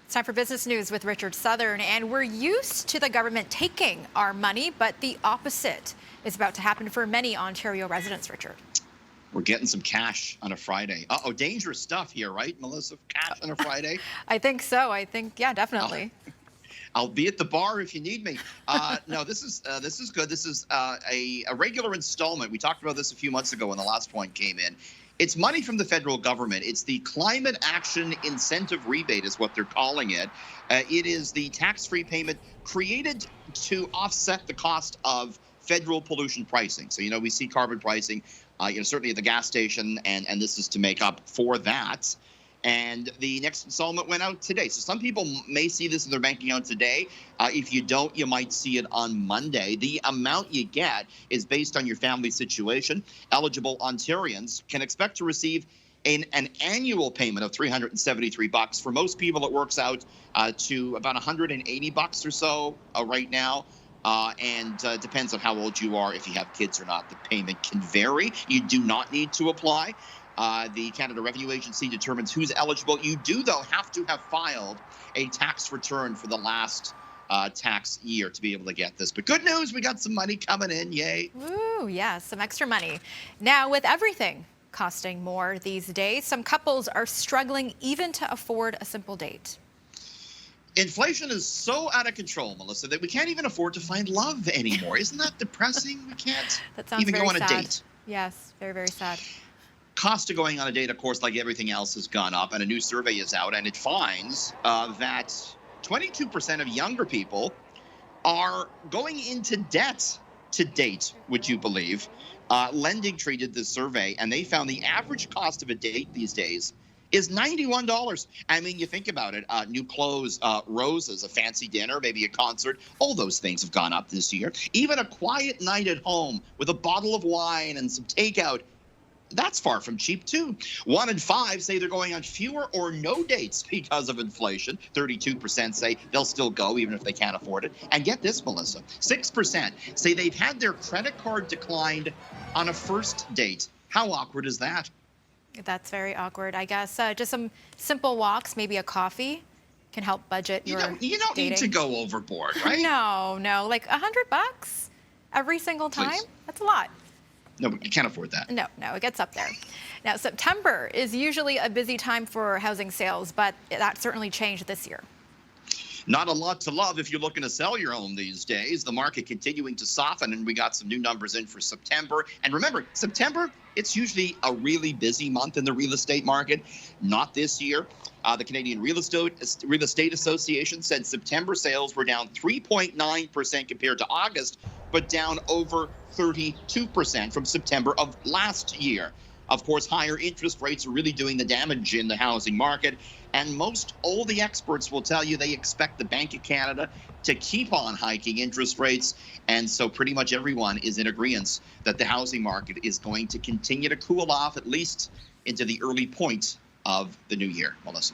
It's time for business news with Richard Southern, and we're used to the government taking our money, but the opposite is about to happen for many Ontario residents, Richard. We're getting some cash on a Friday. Uh-oh, dangerous stuff here, right, Melissa? Cash on a Friday? I think so. Yeah, Uh, definitely. I'll be at the bar if you need me. No, this is good. This is a regular installment. We talked about this a few months ago when the last point came in. It's money from the federal government. It's the Climate Action Incentive Rebate is what they're calling it. It is the tax-free payment created to offset the cost of federal pollution pricing. So, we see carbon pricing, certainly at the gas station, and this is to make up for that. And the next installment went out today. So some people may see this in their bank account today. If you don't, you might see it on Monday. The amount you get is based on your family situation. Eligible Ontarians can expect to receive an annual payment of $373. For most people, it works out to about $180 or so right now. And depends on how old you are. If you have kids or not, the payment can vary. You do not need to apply. The Canada Revenue Agency determines who's eligible. You do, though, have to have filed a tax return for the last tax year to be able to get this. But good news, we got some money coming in. Yay. Ooh, yeah, some extra money. Now, with everything costing more these days, some couples are struggling even to afford a simple date. Inflation is so out of control, Melissa, that we can't even afford to find love anymore. Isn't that depressing? We can't That sounds even very go on sad. a date. Yes, very, very sad. Cost of going on a date, of course, like everything else, has gone up, and a new survey is out, and it finds that 22% of younger people are going into debt to date, would you believe? Lending treated this survey, and they found the average cost of a date these days is $91. I mean, you think about it, new clothes, roses, a fancy dinner, maybe a concert, all those things have gone up this year. Even a quiet night at home with a bottle of wine and some takeout, that's far from cheap, too. 1 in 5 say they're going on fewer or no dates because of inflation. 32% say they'll still go even if they can't afford it. And get this, Melissa, 6% say they've had their credit card declined on a first date. How awkward is that? That's very awkward, I guess. Just some simple walks, maybe a coffee, can help budget your You don't dating. need to go overboard, right? No, like $100 every single time? Please. That's a lot. No, but you can't afford that. No, it gets up there. Now, September is usually a busy time for housing sales, but that certainly changed this year. Not a lot to love if you're looking to sell your home these days. The market continuing to soften, and we got some new numbers in for September. And remember, September, it's usually a really busy month in the real estate market. Not this year. The Canadian Real Estate Association said September sales were down 3.9% compared to August, but down over 32% from September of last year. Of course, higher interest rates are really doing the damage in the housing market. And all the experts will tell you they expect the Bank of Canada to keep on hiking interest rates. And so pretty much everyone is in agreement that the housing market is going to continue to cool off at least into the early point of the new year, Melissa.